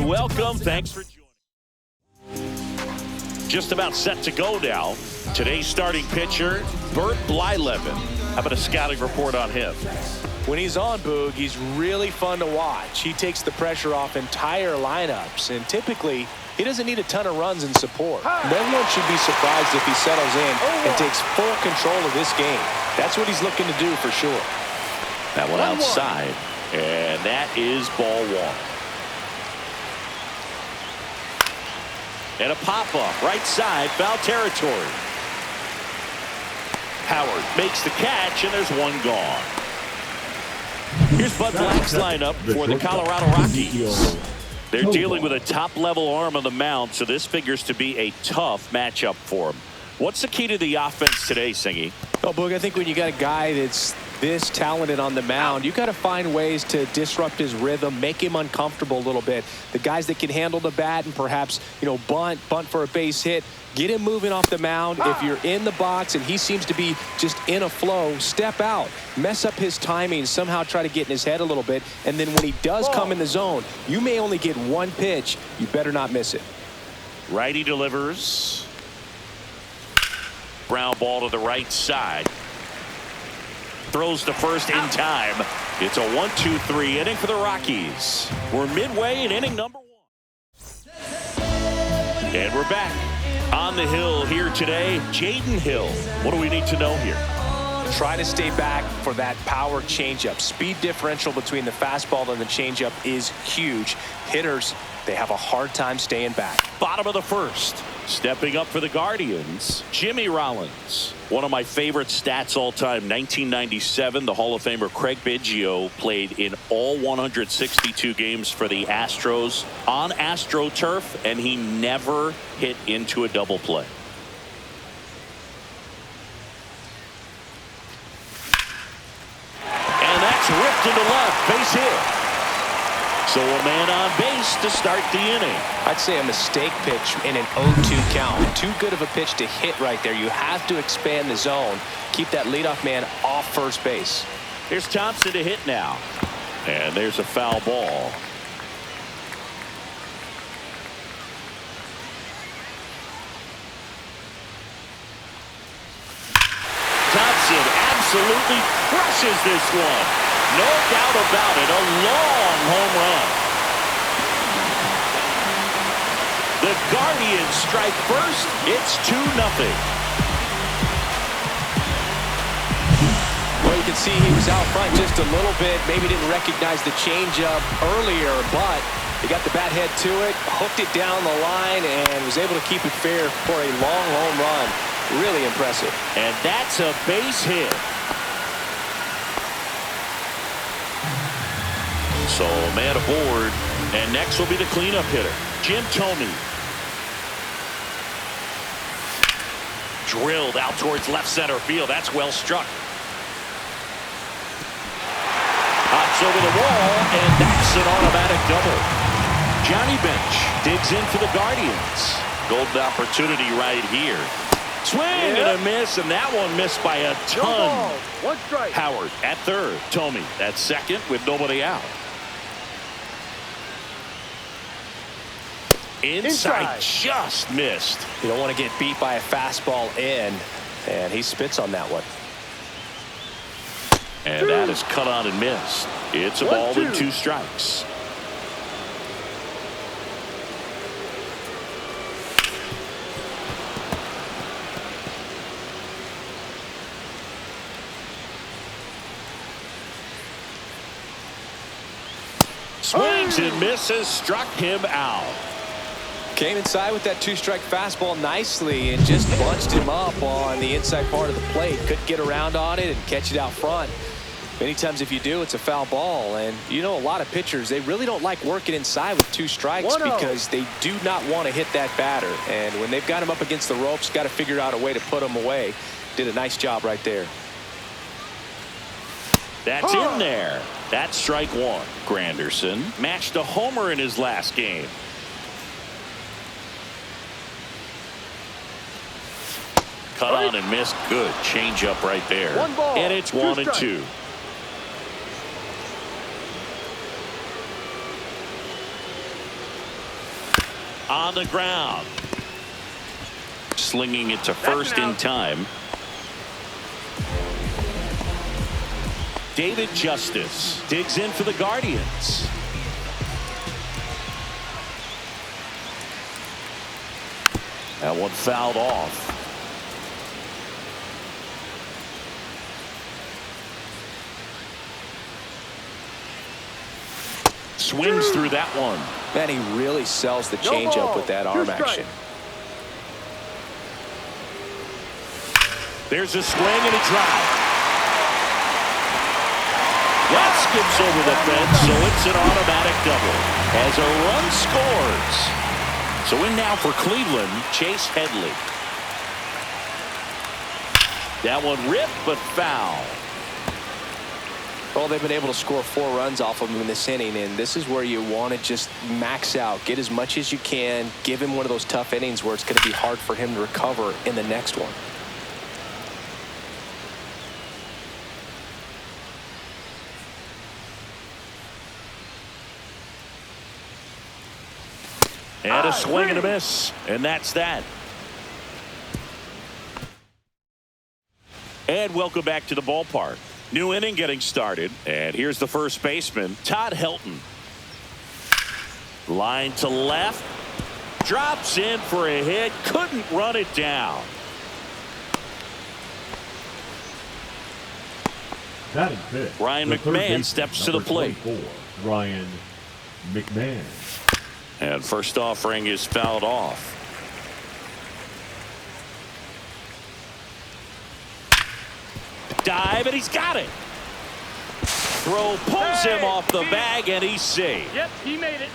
welcome. Thanks for joining. Just about set to go now. Today's starting pitcher, Bert Blyleven. How about a scouting report on him? When he's on, Boog, he's really fun to watch. He takes the pressure off entire lineups, and typically he doesn't need a ton of runs and support. No one should be surprised if he settles in and takes full control of this game. That's what he's looking to do for sure. That one outside, and that is ball one. And a pop-up, right side, foul territory. Howard makes the catch, and there's one gone. Here's Bud Black's lineup for the Colorado Rockies. They're dealing with a top-level arm on the mound, so this figures to be a tough matchup for him. What's the key to the offense today, Singy? Well, Boog, I think when you got a guy that's this talented on the mound, you got to find ways to disrupt his rhythm, make him uncomfortable a little bit. The guys that can handle the bat and perhaps, bunt for a base hit, get him moving off the mound. If you're in the box and he seems to be just in a flow, step out, mess up his timing, somehow try to get in his head a little bit. And then when he does come in the zone, you may only get one pitch. You better not miss it. Righty delivers. Ground ball to the right side. Throws to first in time. It's a 1-2-3 inning for the Rockies. We're midway in inning number 1. And we're back. On the hill here today, Jaden Hill. What do we need to know here? Try to stay back for that power changeup. Speed differential between the fastball and the changeup is huge. Hitters, they have a hard time staying back. Bottom of the first. Stepping up for the Guardians, Jimmy Rollins. One of my favorite stats all time, 1997, the Hall of Famer Craig Biggio played in all 162 games for the Astros on AstroTurf, and he never hit into a double play. And that's ripped into left, base hit. So a man on base to start the inning. I'd say a mistake pitch in an 0-2 count. Too good of a pitch to hit right there. You have to expand the zone. Keep that leadoff man off first base. Here's Thompson to hit now. And there's a foul ball. Thompson absolutely crushes this one. No doubt about it, a long home run. The Guardians strike first. It's 2-0. Well, you can see he was out front just a little bit. Maybe didn't recognize the changeup earlier, but he got the bat head to it, hooked it down the line, and was able to keep it fair for a long home run. Really impressive. And that's a base hit. So man aboard, and next will be the cleanup hitter, Jim Thome. Drilled out towards left center field. That's well struck. Hops over the wall, and that's an automatic double. Johnny Bench digs in for the Guardians. Golden opportunity right here. Swing and a miss, and that one missed by a ton. One strike. Howard at third. Thome at second with nobody out. Inside just missed. You don't want to get beat by a fastball in, and he spits on that one. And that is cut on and missed. It's a ball with 2 strikes. Swings and misses, struck him out. Came inside with that 2-strike fastball nicely and just bunched him up on the inside part of the plate. Couldn't get around on it and catch it out front. Many times if you do, it's a foul ball. And a lot of pitchers, they really don't like working inside with 2 strikes because they do not want to hit that batter. And when they've got him up against the ropes, got to figure out a way to put him away. Did a nice job right there. That's in there. That's strike 1. Granderson matched a homer in his last game. Cut on and missed. Good changeup right there. And it's 1-2. on the ground. Slinging it to first in time. David Justice digs in for the Guardians. That one fouled off. Swings through that one. Man, he really sells the changeup with that arm action. There's a swing and a drive. That skips over the fence, so it's an automatic double as a run scores. So in now for Cleveland, Chase Headley. That one ripped, but foul. Well, they've been able to score 4 runs off of him in this inning, and this is where you want to just max out, get as much as you can, give him one of those tough innings where it's going to be hard for him to recover in the next one. And a swing and a miss, and that's that. And welcome back to the ballpark. New inning getting started, and here's the first baseman, Todd Helton. Line to left, drops in for a hit, couldn't run it down. Batting fifth, Ryan McMahon steps to the plate. Ryan McMahon. And first offering is fouled off. Dive, and he's got it. Throw pulls him off the bag, and he's safe. Yep, he made it.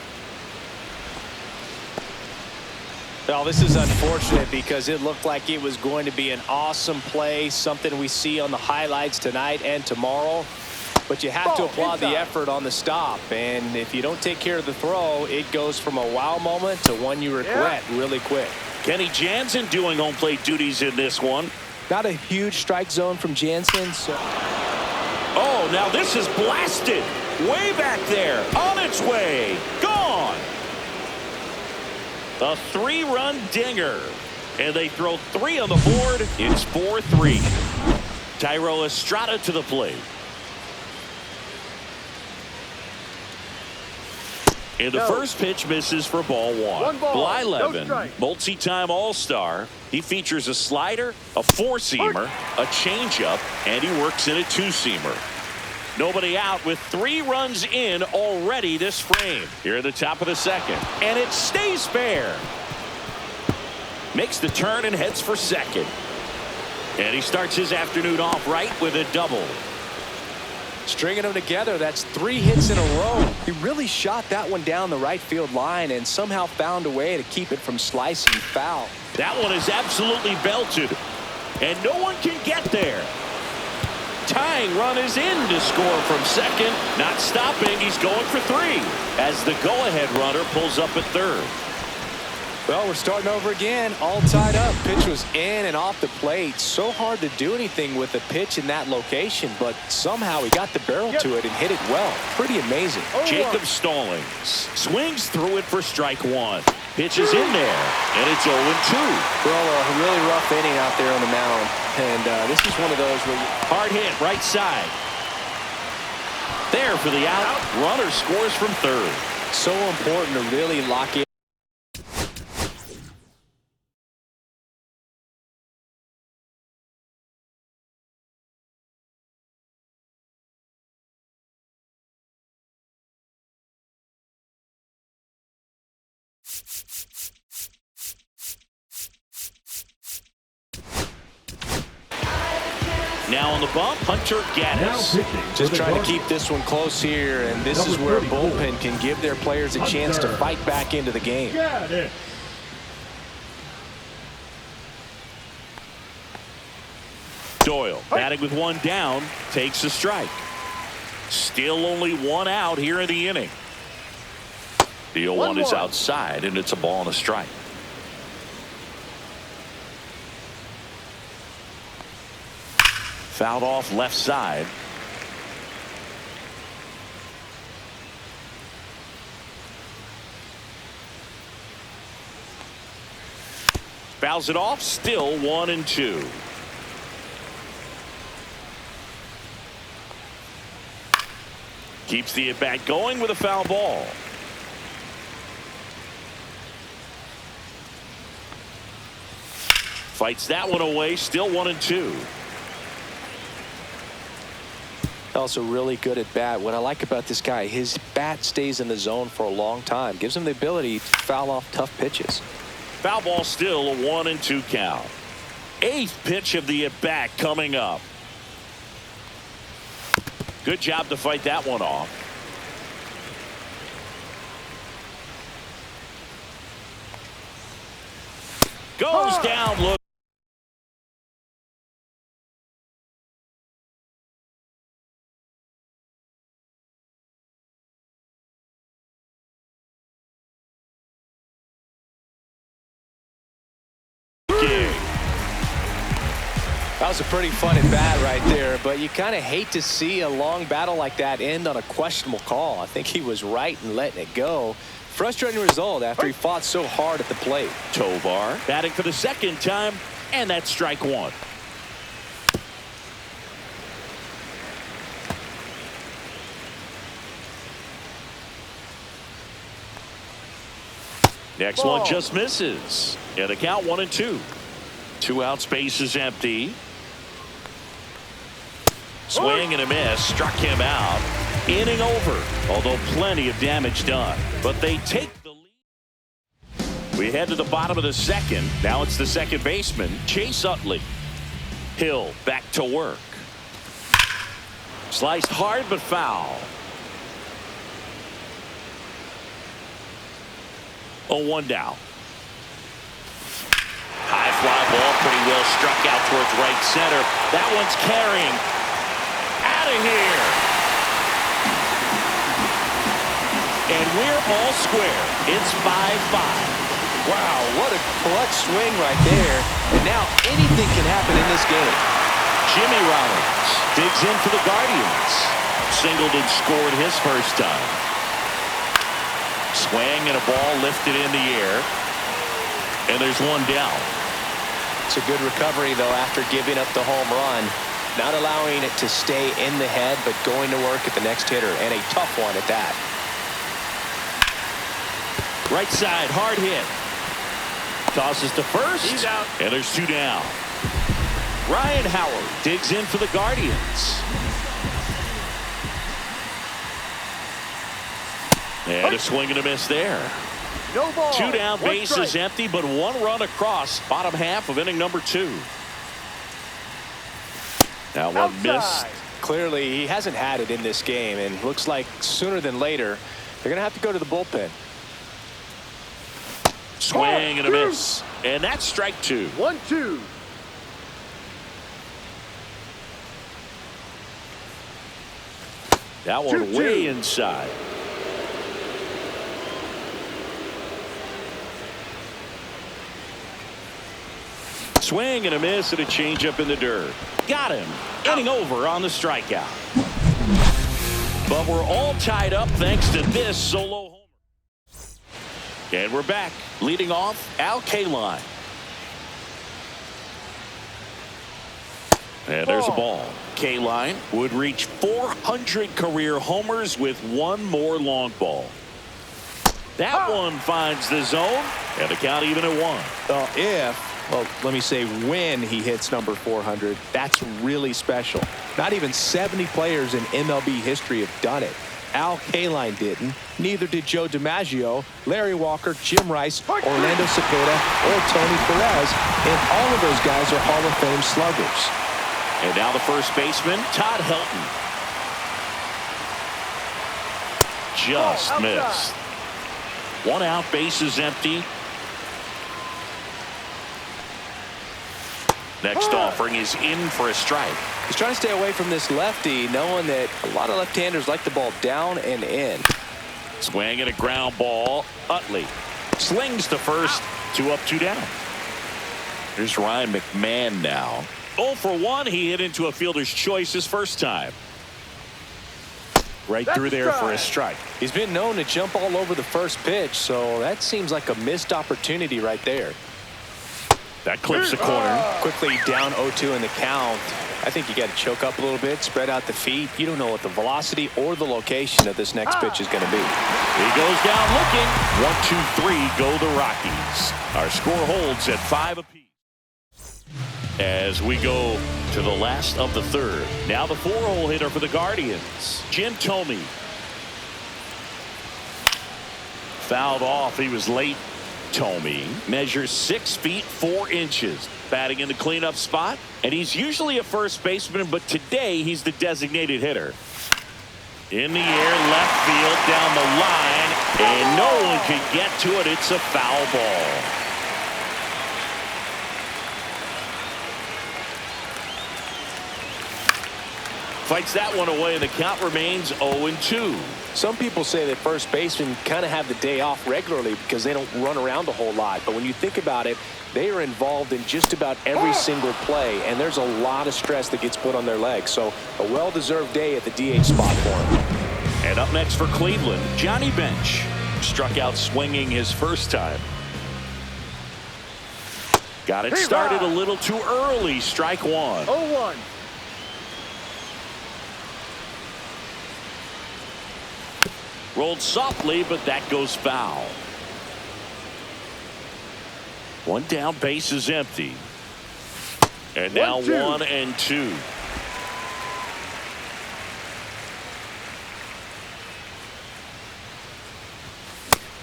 Well, this is unfortunate because it looked like it was going to be an awesome play, something we see on the highlights tonight and tomorrow. But you have to applaud the effort on the stop. And if you don't take care of the throw, it goes from a wow moment to one you regret really quick. Kenny Jansen doing home plate duties in this one. Not a huge strike zone from Jansen. So. Oh, now this is blasted. Way back there. On its way. Gone. A 3-run dinger. And they throw 3 on the board. It's 4-3. Thairo Estrada to the plate. And the first pitch misses for ball 1. Blyleven, multi-time All-Star. He features a slider, a 4-seamer, a changeup, and he works in a 2-seamer. Nobody out with 3 runs in already this frame. Here at the top of the second. And it stays fair. Makes the turn and heads for second. And he starts his afternoon off right with a double. Stringing them together, that's 3 hits in a row. He really shot that one down the right field line and somehow found a way to keep it from slicing foul. That one is absolutely belted, and no one can get there. Tying run is in to score from second. Not stopping, he's going for 3 as the go-ahead runner pulls up at third. Well, we're starting over again, all tied up. Pitch was in and off the plate. So hard to do anything with a pitch in that location, but somehow he got the barrel to it and hit it well. Pretty amazing. Jacob Stallings swings through it for strike 1. Pitch is in there, and it's 0-2. Well, a really rough inning out there on the mound, and this is one of those where hard hit right side. There for the out. Runner scores from third. So important to really lock in. Now on the bump, Hunter Gaddis. Just trying to keep this one close here, and this is where a bullpen can give their players a chance to fight back into the game. Doyle batting with 1 down, takes a strike. Still only 1 out here in the inning. The 0-1 is outside, and it's a ball and a strike. Fouled off left side. Fouls it off. Still 1-2. Keeps the at-bat going with a foul ball. Fights that one away. Still 1-2. Also really good at bat. What I like about this guy, his bat stays in the zone for a long time. Gives him the ability to foul off tough pitches. Foul ball, still a 1-2 count. 8th pitch of the at-bat coming up. Good job to fight that one off. Goes down. Look. That was a pretty fun at bat right there, but you kind of hate to see a long battle like that end on a questionable call. I think he was right in letting it go. Frustrating result after he fought so hard at the plate. Tovar batting for the second time, and that's strike one. Next one just misses. And the count 1-2. 2 outs, base is empty. Swing and a miss. Struck him out. Inning over. Although plenty of damage done. But they take the lead. We head to the bottom of the second. Now it's the second baseman, Chase Utley. Hill back to work. Sliced hard but foul. 0-1 down. High fly ball, pretty well struck out towards right center. That one's carrying. Out of here. And we're all square. It's 5-5. Wow, what a clutch swing right there. And now anything can happen in this game. Jimmy Rollins digs in for the Guardians. Singled and scored his first time. Swing and a ball lifted in the air. And there's one down. It's a good recovery, though, after giving up the home run. Not allowing it to stay in the head, but going to work at the next hitter. And a tough one at that. Right side, hard hit. Tosses to first. He's out. And there's 2 down. Ryan Howard digs in for the Guardians. And a swing and a miss there. No ball. 2 down, One base strike. is empty, but 1 run across. Bottom half of inning number 2. Now one missed. Outside. Clearly, he hasn't had it in this game, and looks like sooner than later, they're going to have to go to the bullpen. Swing and a miss. And that's strike 2. 1-2. That one 2-2. way inside. Swing and a miss and a changeup in the dirt. Got him. Inning over on the strikeout. But we're all tied up thanks to this solo homer. And we're back. Leading off, Al Kaline. And there's a ball. Kaline would reach 400 career homers with 1 more long ball. That one finds the zone, and the count even at 1. Well, let me say when he hits number 400, that's really special. Not even 70 players in MLB history have done it. Al Kaline didn't. Neither did Joe DiMaggio, Larry Walker, Jim Rice, Orlando Cepeda, or Tony Perez. And all of those guys are Hall of Fame sluggers. And now the first baseman, Todd Helton. Just outside. missed. 1 out, base is empty. Next offering is in for a strike. He's trying to stay away from this lefty, knowing that a lot of left-handers like the ball down and in. Swing and a ground ball. Utley slings to first. 2 up, 2 down. Here's Ryan McMahon now. 0 for 1. He hit into a fielder's choice his first time. Right through there for a strike. He's been known to jump all over the first pitch, so that seems like a missed opportunity right there. That clips the corner. Quickly down 0-2 in the count. I think you got to choke up a little bit, spread out the feet. You don't know what the velocity or the location of this next pitch is going to be. He goes down looking. 1-2-3 go the Rockies. Our score holds at 5 apiece. As we go to the last of the third. Now the 4-hole hitter for the Guardians, Jim Thome. Fouled off. He was late. Thome measures 6 feet 4 inches. Batting in the cleanup spot. And he's usually a first baseman, but today he's the designated hitter. In the air, left field, down the line, and no one can get to it. It's a foul ball. Fights that one away, and the count remains 0-2. Some people say that first basemen kind of have the day off regularly because they don't run around a whole lot. But when you think about it, they are involved in just about every single play, and there's a lot of stress that gets put on their legs. So a well-deserved day at the DH spot for him. And up next for Cleveland, Johnny Bench. Struck out swinging his first time. Got it started a little too early. Strike one. 0-1. Rolled softly, but that goes foul. One down, base is empty. And now 1-2.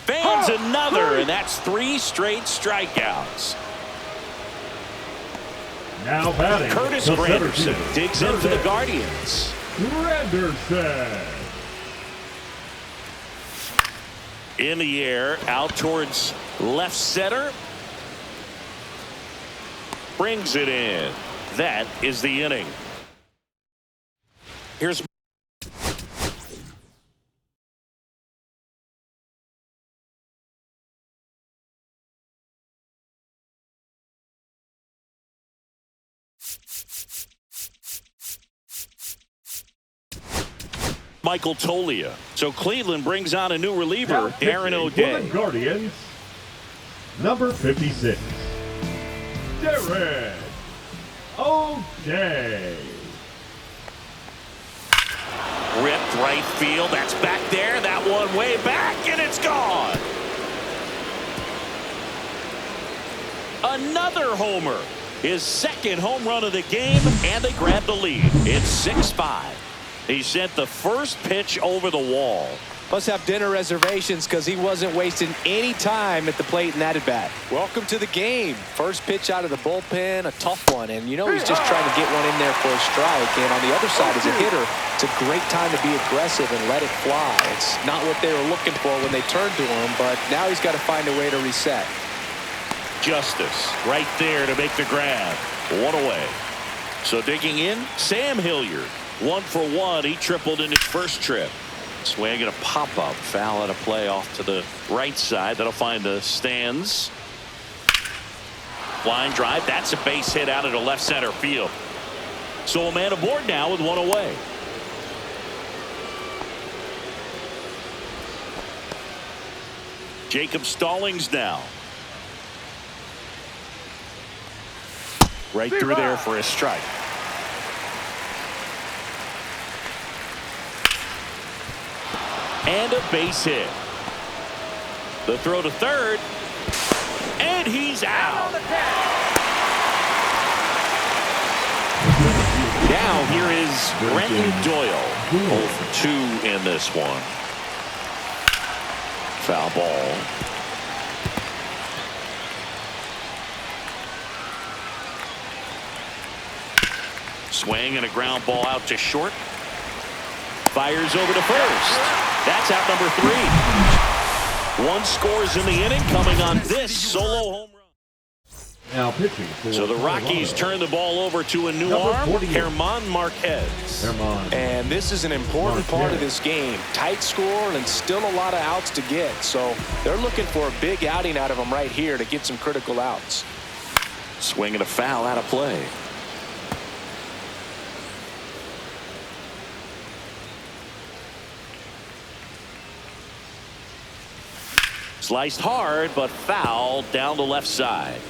Fans another, and that's 3 straight strikeouts. Now batting. Curtis the Granderson fielder. digs in for the Guardians. Granderson. In the air, out towards left center. Brings it in. That is the inning. Here's Michael Tolia. So Cleveland brings on a new reliever, Darren O'Day. For the Guardians, number 56, Darren O'Day. Ripped right field. That's back there. That one way back, and it's gone. Another homer. His second home run of the game, and they grab the lead. It's 6-5. He sent the first pitch over the wall. Must have dinner reservations because he wasn't wasting any time at the plate in that at bat. Welcome to the game. First pitch out of the bullpen, a tough one. And you know he's just trying to get one in there for a strike. And on the other side, as a hitter, it's a great time to be aggressive and let it fly. It's not what they were looking for when they turned to him, but now he's got to find a way to reset. Justice right there to make the grab. One away. So digging in, Sam Hilliard. 1 for 1. He tripled in his first trip. Swing and a pop-up. Foul out of play off to the right side. That'll find the stands. Line drive. That's a base hit out into left center field. So a man aboard now with 1 away. Jacob Stallings now. Right through there for a strike. And a base hit. The throw to third. And he's out. Now here is Brenton Doyle. 0 for 2 in this one. Foul ball. Swing and a ground ball out to short. Fires over to first. That's out number 3. 1 scores in the inning coming on this solo home run. Now pitching. So the Rockies turn the ball over to a new Number arm, 48. Germán Marquez. And this is an important part of this game. Tight score and still a lot of outs to get. So they're looking for a big outing out of him right here to get some critical outs. Swing and a foul out of play. Sliced hard, but foul down the left side.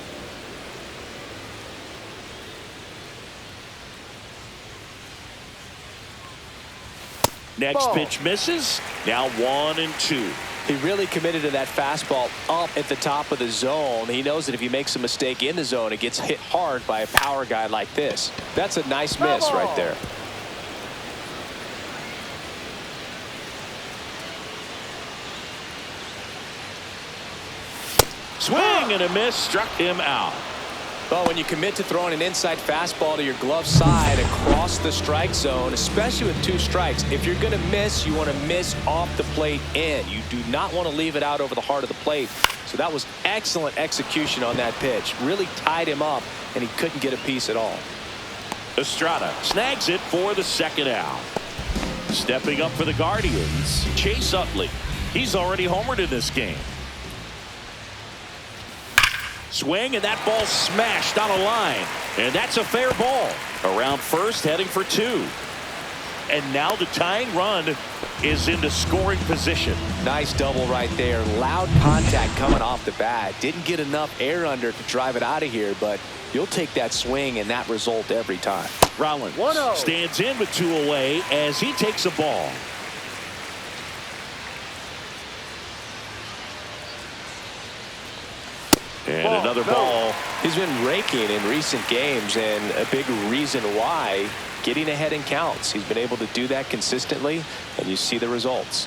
Next pitch misses. Now 1-2. He really committed to that fastball up at the top of the zone. He knows that if he makes a mistake in the zone, it gets hit hard by a power guy like this. That's a nice miss right there. Swing and a miss, struck him out. Well, when you commit to throwing an inside fastball to your glove side across the strike zone, especially with 2 strikes, if you're going to miss, you want to miss off the plate in. You do not want to leave it out over the heart of the plate. So that was excellent execution on that pitch. Really tied him up, and he couldn't get a piece at all. Estrada snags it for the second out. Stepping up for the Guardians, Chase Utley. He's already homered in this game. Swing, and that ball smashed on a line. And that's a fair ball. Around first, heading for 2. And now the tying run is into scoring position. Nice double right there. Loud contact coming off the bat. Didn't get enough air under to drive it out of here, but you'll take that swing and that result every time. Rollins stands in with 2 away as he takes a ball. And another ball. He's been raking in recent games, and a big reason why, getting ahead in counts. He's been able to do that consistently, and you see the results.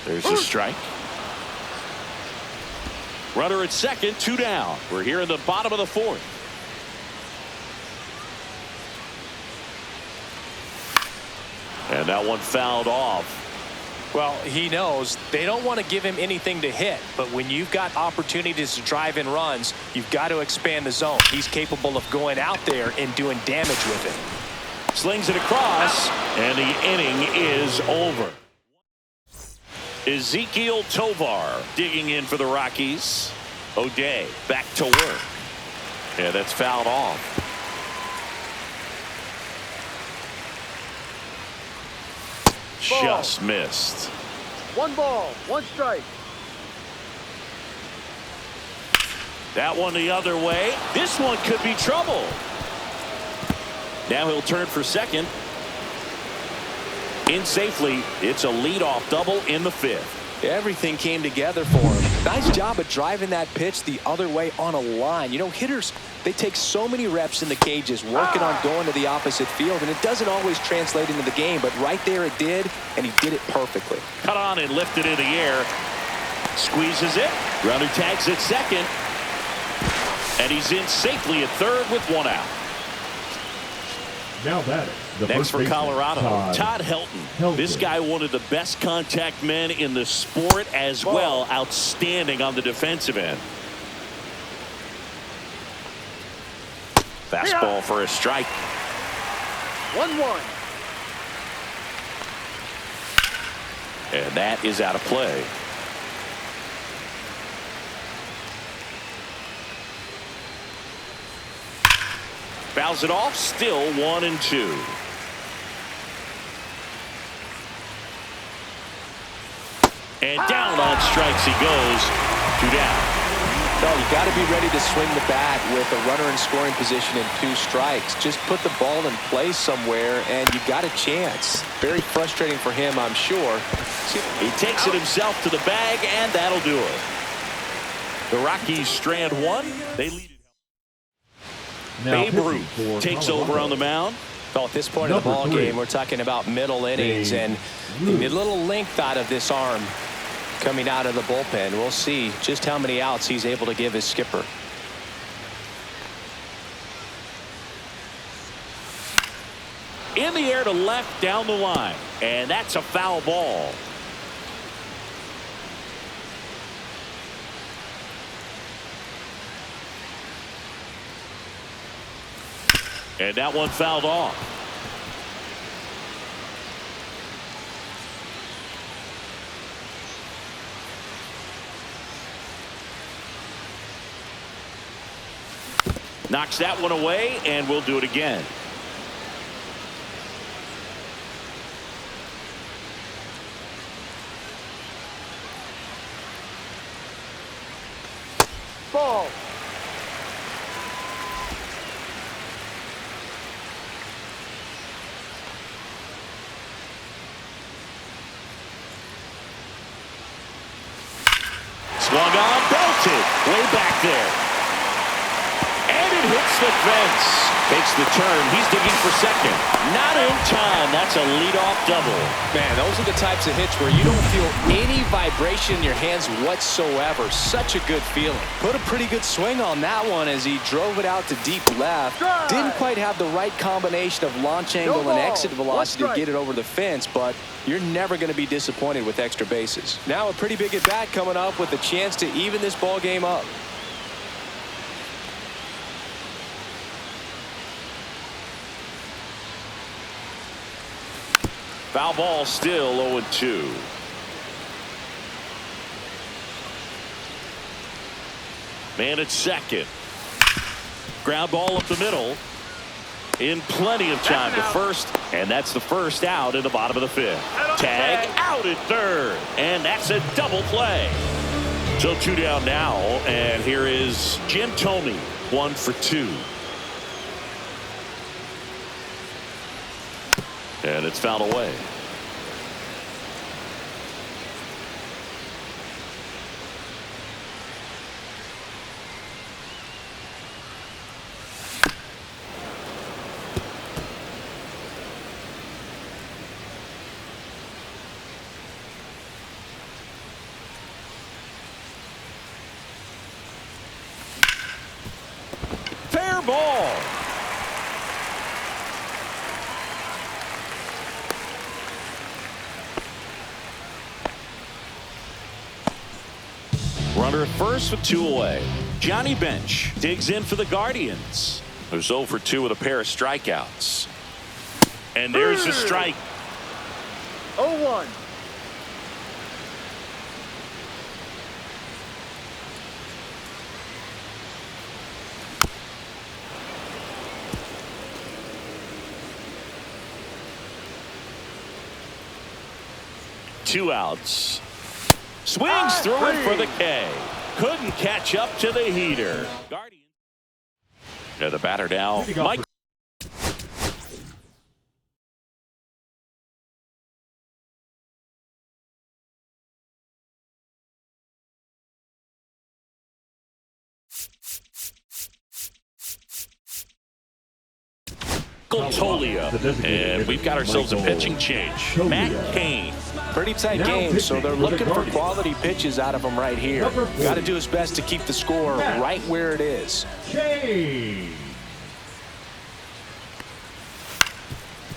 There's a strike. Runner at second, 2 down. We're here in the bottom of the 4th. And that one fouled off. Well, he knows they don't want to give him anything to hit, but when you've got opportunities to drive in runs, you've got to expand the zone. He's capable of going out there and doing damage with it. Slings it across, and the inning is over. Ezekiel Tovar digging in for the Rockies. O'Day back to work. Yeah, that's fouled off. Just missed. 1 ball, 1 strike. That one the other way. This one could be trouble. Now he'll turn for second. In safely. It's a leadoff double in the 5th. Everything came together for him. Nice job of driving that pitch the other way on a line. You know, hitters, they take so many reps in the cages working on going to the opposite field, and it doesn't always translate into the game, but right there it did, and he did it perfectly. Cut on and lifted in the air. Squeezes it. Runner tags at second. And he's in safely at third with 1 out. Now batting. Next for Colorado, Todd Helton. This guy, one of the best contact men in the sport as well. Outstanding on the defensive end. Fastball for a strike. 1-1. And that is out of play. Fouls it off, still 1-2. And down on strikes he goes. 2 down. No, you got to be ready to swing the bat with a runner in scoring position and 2 strikes. Just put the ball in place somewhere, and you got a chance. Very frustrating for him, I'm sure. He takes it himself to the bag, and that'll do it. The Rockies strand 1. They lead it. Babe Ruth takes over on the mound. Well, at this point of the ball game, we're talking about middle innings, and you need a little length out of this arm coming out of the bullpen. We'll see just how many outs he's able to give his skipper. In the air to left down the line, and that's a foul ball. And that one fouled off. Knocks that one away, and we'll do it again. Ball. Swung on, belted, way back there. And it hits the fence. Takes the turn. He's digging for second. Not in time. That's a leadoff double. Man, those are the types of hits where you don't feel any vibration in your hands whatsoever. Such a good feeling. Put a pretty good swing on that one as he drove it out to deep left. Drive. Didn't quite have the right combination of launch angle No and ball. exit velocity to get it over the fence, but you're never going to be disappointed with extra bases. Now a pretty big at bat coming up with a chance to even this ball game up. Foul ball, still 0-2. Man at second. Ground ball up the middle. In plenty of time to first. And that's the first out in the bottom of the fifth. Tag out at third. And that's a double play. So 2 down now. And here is Jim Thome, 1 for 2. And it's fouled away. Fair ball. Runner at first with 2 away. Johnny Bench digs in for the Guardians. Who's 0 for 2 with a pair of strikeouts. And there's the strike. 0-1. Two outs. Swings through it for the K. Couldn't catch up to the heater. Guardian. The batter now, Mike. Tolia. And we've got ourselves a pitching change. Matt Cain. Pretty tight game, so they're looking for quality pitches out of him right here. Got to do his best to keep the score right where it is.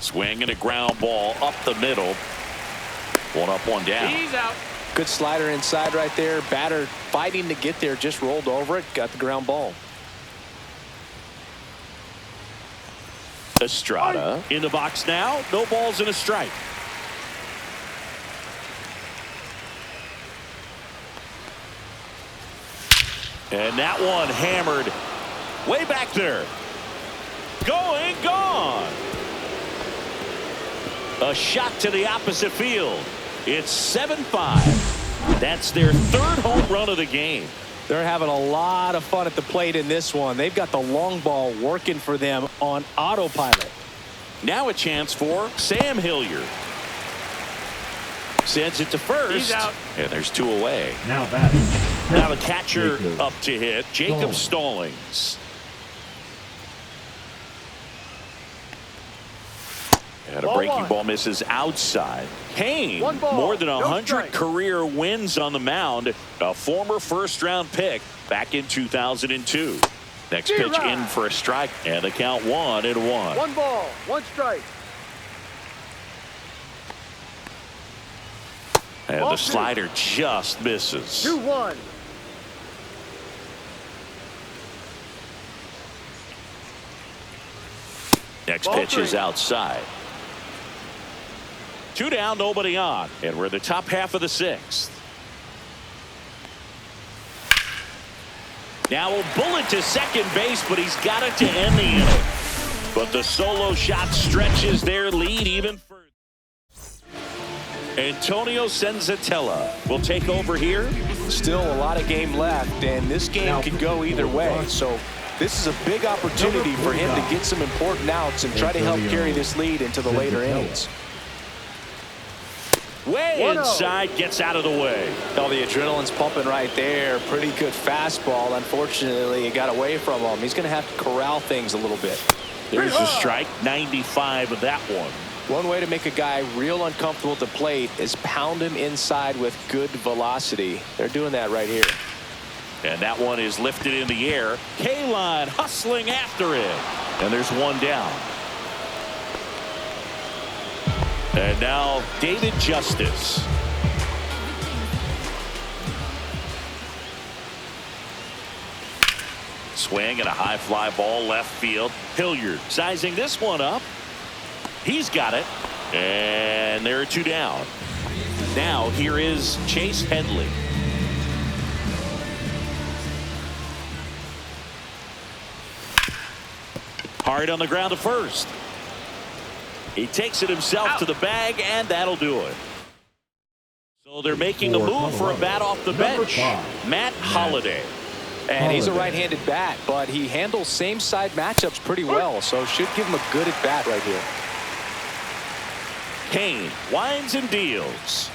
Swing and a ground ball up the middle. 1 up, 1 down. He's out. Good slider inside right there. Batter fighting to get there, just rolled over it, got the ground ball. Estrada in the box now. No balls and a strike. And that one hammered way back there. Going, gone. A shot to the opposite field. It's 7-5. That's their 3rd home run of the game. They're having a lot of fun at the plate in this one. They've got the long ball working for them on autopilot. Now a chance for Sam Hilliard. Sends it to first. He's out. And there's 2 away. Now batting. Now the catcher up to hit, Jacob Stallings. And a breaking ball misses outside. Kane, more than 100 career wins on the mound. A former first-round pick back in 2002. Next pitch in for a strike, and the count 1-1. 1 ball, 1 strike. And the slider just misses. 2-1. Next pitch is outside. 2 down, nobody on. And we're in the top half of the 6th. Now a bullet to second base, but he's got it to end the inning. But the solo shot stretches their lead even further. Antonio Senzatella will take over here. Still a lot of game left, and this game could go either way. So this is a big opportunity for him to get some important outs and try to help carry this lead into the later innings. Way 1-0. inside, gets out of the way. Oh, the adrenaline's pumping right there. Pretty good fastball. Unfortunately, it got away from him. He's going to have to corral things a little bit. There's a strike, 95 of that one. One way to make a guy real uncomfortable at the plate is pound him inside with good velocity. They're doing that right here. And that one is lifted in the air. K-Line hustling after it. And there's one down. And now David Justice. Swing and a high fly ball left field. Hilliard sizing this one up. He's got it. And there are two down. Now here is Chase Headley. Hard on the ground to first. He takes it himself to the bag, and that'll do it. So they're making a move for a bat off the bench. Matt Holliday. And he's a right-handed bat, but he handles same-side matchups pretty well, so should give him a good at-bat right here. Kane winds and deals.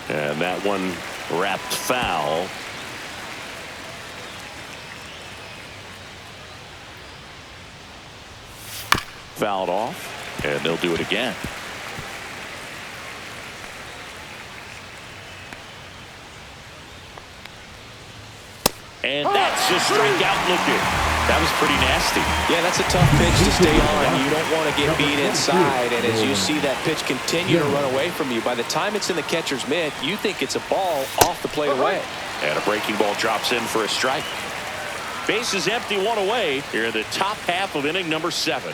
And that one wrapped foul. Fouled off, and they'll do it again. And that's a strikeout looking. That was pretty nasty. Yeah, that's a tough pitch to stay on. You don't want to get beat inside, and as you see that pitch continue to run away from you, by the time it's in the catcher's mitt, you think it's a ball off the plate away. And a breaking ball drops in for a strike. Bases empty, one away here in the top half of inning number 7.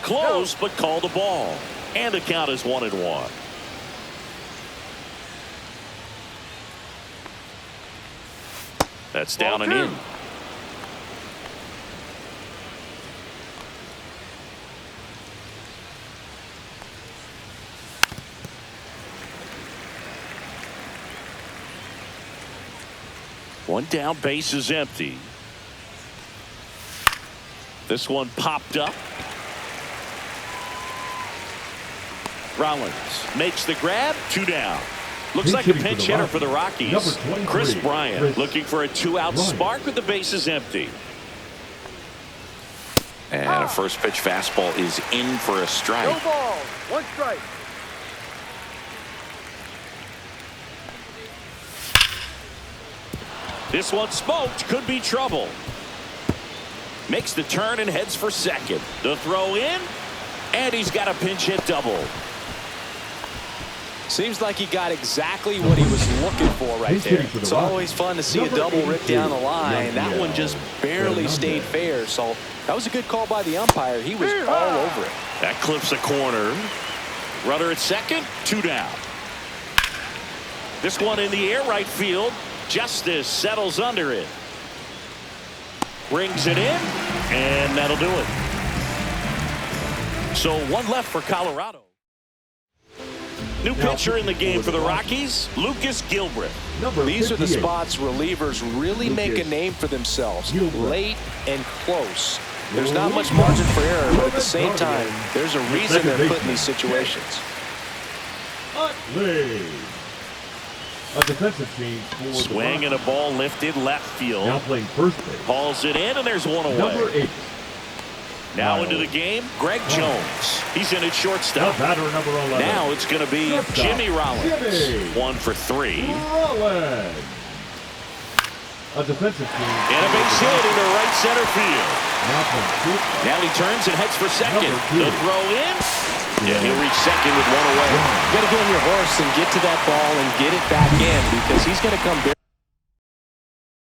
Close, but called a ball. And the count is 1-1. That's down and in. One down, base is empty. This one popped up. Rollins makes the grab, 2 down. Looks like a pinch hitter for the Rockies. Chris Bryant looking for a 2-out spark with the bases empty. And a first pitch fastball is in for a strike. No ball. 1 strike. This one smoked, could be trouble. Makes the turn and heads for second. The throw in, and he's got a pinch hit double. Seems like he got exactly what he was looking for right there. It's always fun to see a double rip down the line. That one just barely stayed fair, so that was a good call by the umpire. He was all over it. That clips a corner. Runner at second, 2 down. This one in the air, right field. Justice settles under it. Brings it in, and that'll do it. So one left for Colorado. New pitcher in the game for the Rockies, Lucas Gilbreth. These are the spots relievers really make a name for themselves. Late and close. There's not much margin for error, but at the same time, there's a reason they're put in these situations. A defensive change for Swing and a ball lifted left field. Now playing first base. Hauls it in, and there's one away. Number 8. Now into the game, Greg Jones. He's in at shortstop. Batter number 11. Now it's going to be Jimmy Rollins. 1 for 3. Rollins. A defensive change. And a base hit into right center field. Now Now he turns and heads for second. The throw in. Yeah, he'll reach second with 1 away. You got to get on your horse and get to that ball and get it back in, because he's going to come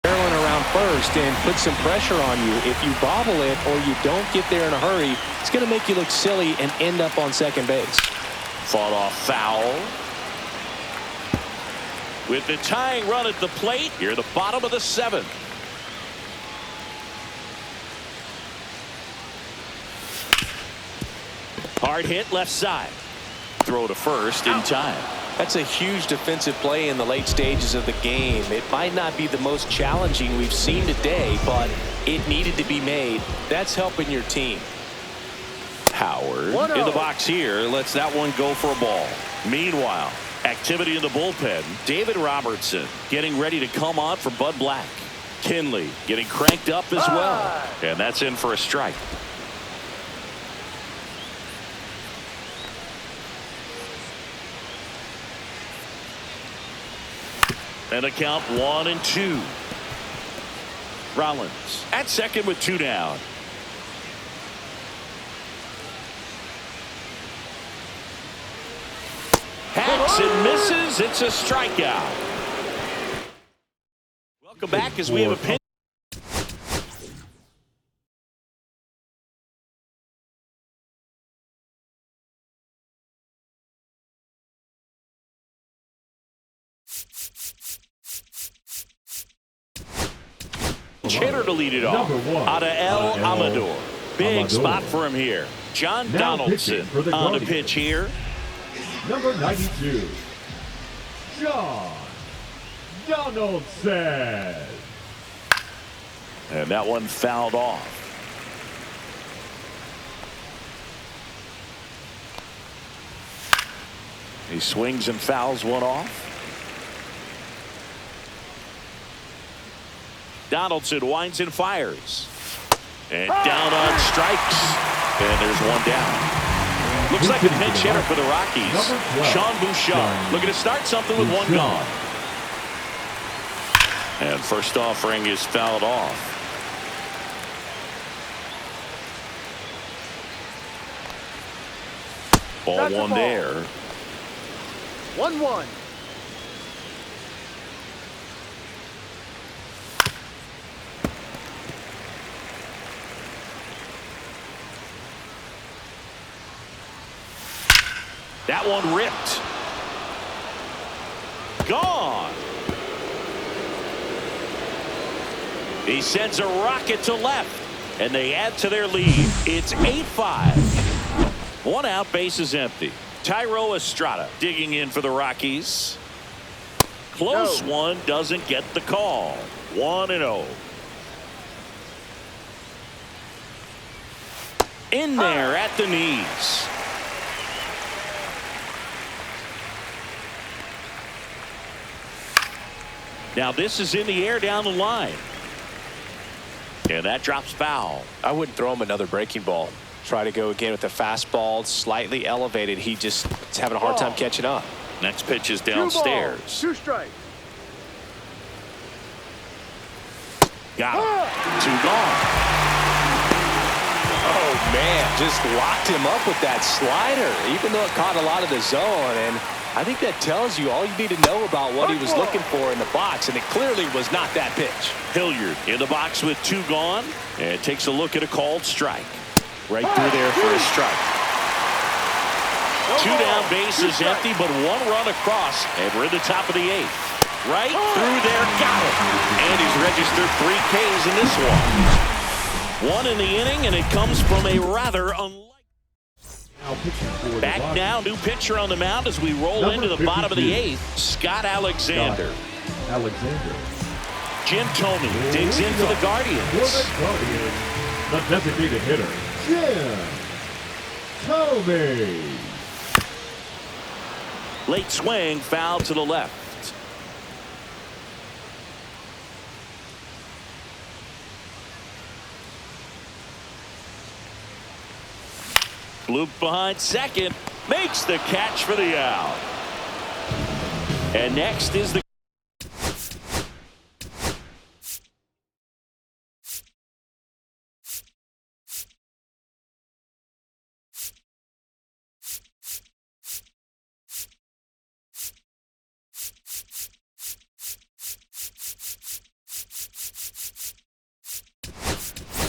barreling around first and put some pressure on you. If you bobble it or you don't get there in a hurry, it's going to make you look silly and end up on second base. Fought off foul. With the tying run at the plate, here the bottom of the 7th. Hard hit left side. Throw to first in time. That's a huge defensive play in the late stages of the game. It might not be the most challenging we've seen today, but it needed to be made. That's helping your team. Howard 1-0. in the box here. Lets that one go for a ball. Meanwhile, activity in the bullpen. David Robertson getting ready to come on for Bud Black. Kinley getting cranked up as well. And that's in for a strike. And a count 1-2. Rollins at second with 2 down. Hacks and misses. It's a strikeout. Welcome back as we have a pin. Hitter to lead it off. Out of El Amador. Big spot for him here. John Donaldson on the pitch here. Number 92, John Donaldson. And that one fouled off. He swings and fouls one off. Donaldson winds and fires. And down on strikes. And there's one down. Looks like a pinch hitter for the Rockies. Sean Bouchard looking to start something with one gone. And first offering is fouled off. Ball one there. 1-1. That one ripped. Gone. He sends a rocket to left. And they add to their lead. It's 8-5. One out, bases empty. Tyro Estrada digging in for the Rockies. Close one, doesn't get the call. 1-0. In there at the knees. Now this is in the air down the line. And that drops foul. I wouldn't throw him another breaking ball. Try to go again with the fastball, slightly elevated. He just is having a hard time catching up. Next pitch is downstairs. 2 strikes. Got him. 2 gone. Oh man, just locked him up with that slider, even though it caught a lot of the zone. And I think that tells you all you need to know about what he was looking for in the box, and it clearly was not that pitch. Hilliard in the box with 2 gone, and takes a look at a called strike. Right through there for a strike. 2 down, bases empty, but 1 run across, and we're in the top of the 8th. Right through there, got it. And he's registered 3 Ks in this one. 1 in the inning, and it comes from a rather unlikely. Back now, new pitcher on the mound as we roll into the bottom of the 8th. Scott Alexander. Jim Thome digs in for the Guardians. The designated hitter, Jim Thome. Late swing, foul to the left. Bloop behind second, makes the catch for the out. And next is the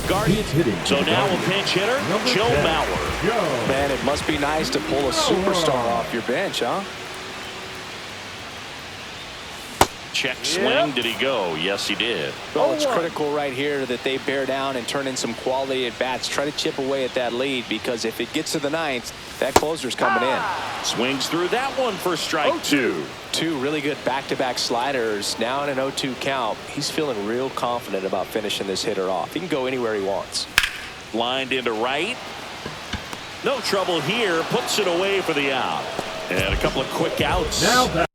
Guardians hitting. So now a pinch hitter, Joe Mauer. Man, it must be nice to pull a superstar off your bench, huh? Check swing. Did he go? Yes, he did. Well, it's critical right here that they bear down and turn in some quality at bats. Try to chip away at that lead, because if it gets to the 9th, that closer's coming in. Swings through that one for strike 2. 2 really good back-to-back sliders. Now in an 0-2 count. He's feeling real confident about finishing this hitter off. He can go anywhere he wants. Lined into right. No trouble here. Puts it away for the out. And a couple of quick outs. Now that.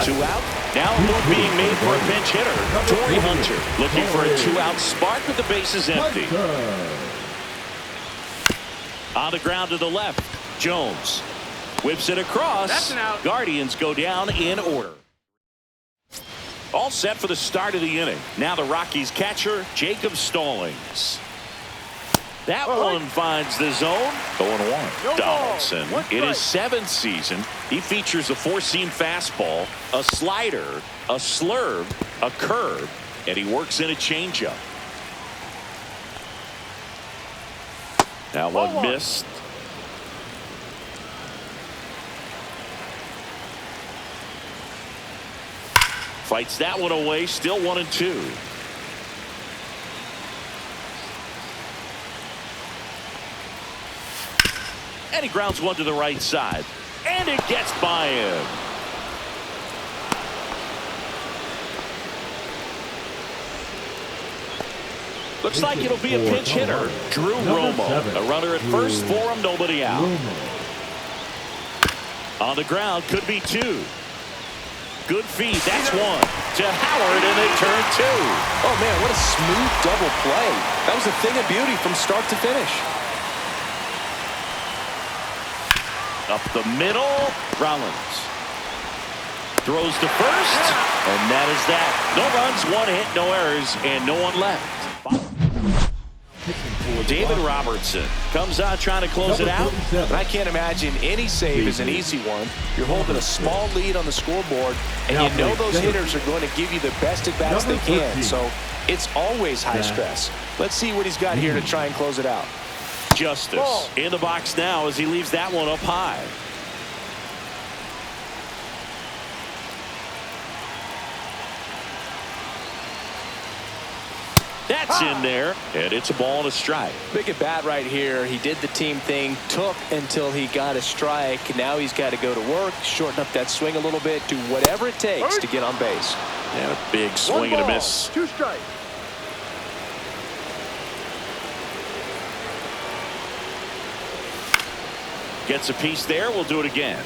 Two out. Now a move being made for a pinch hitter. Torrey Hunter looking for a two-out spot with the bases empty. On the ground to the left. Jones whips it across. That's an out. Guardians go down in order. All set for the start of the inning. Now the Rockies catcher, Jacob Stallings. That one finds the zone. 0-1. No Donaldson ball. in his 7th season. He features a four-seam fastball, a slider, a slurve, a curve, and he works in a changeup. Now one missed. Fights that one away. Still 1-2. And he grounds one to the right side. And it gets by him. Looks like it'll be a pinch hitter. Drew Romo. A runner at first for him. Nobody out. On the ground. Could be two. Good feed. That's one. To Howard, and they turn two. Oh, man, what a smooth double play. That was a thing of beauty from start to finish. Up the middle, Rollins throws to first, and that is that. No runs, one hit, no errors, and no one left. David Robertson comes out trying to close it out. And I can't imagine any save is an easy one. You're holding a small lead on the scoreboard, and you know those hitters are going to give you the best at bats they can. So it's always high stress. Let's see what he's got here to try and close it out. Justice in the box now as he leaves that one up high. That's in there, and it's a ball and a strike. Big at bat right here. He did the team thing, took until he got a strike. Now he's got to go to work, shorten up that swing a little bit, do whatever it takes to get on base. And a big swing and a miss. 2 strikes. Gets a piece there. We'll do it again.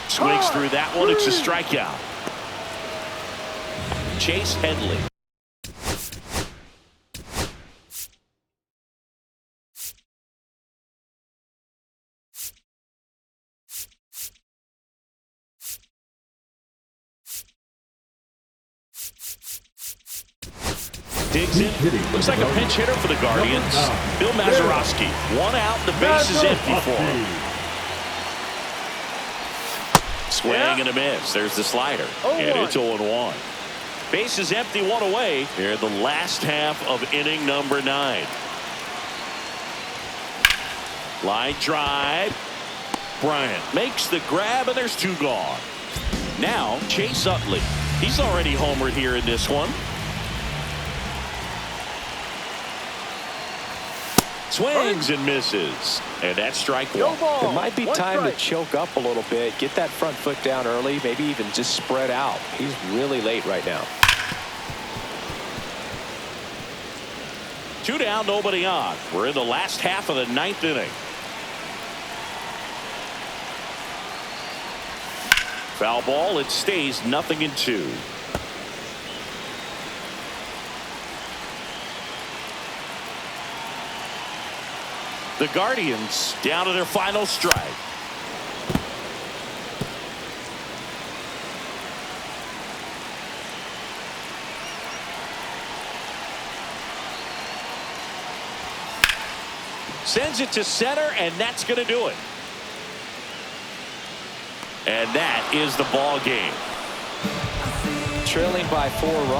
Swings through that one. It's a strikeout. Chase Headley. Digs in. Looks like a pinch hitter for the Guardians. Bill Mazeroski. One out. The base is empty for him. Swing and a miss. There's the slider. And it's 0-1. Base is empty, one away. Here in the last half of inning number 9. Line drive. Bryant makes the grab, and there's 2 gone. Now Chase Utley. He's already homered here in this one. Swings and misses. And that's strike one. It might be time to choke up a little bit. Get that front foot down early. Maybe even just spread out. He's really late right now. 2 down, nobody on. We're in the last half of the 9th inning. Foul ball. It stays 0-2. The Guardians down to their final strike. Sends it to center, and that's going to do it. And that is the ball game. Trailing by 4 runs.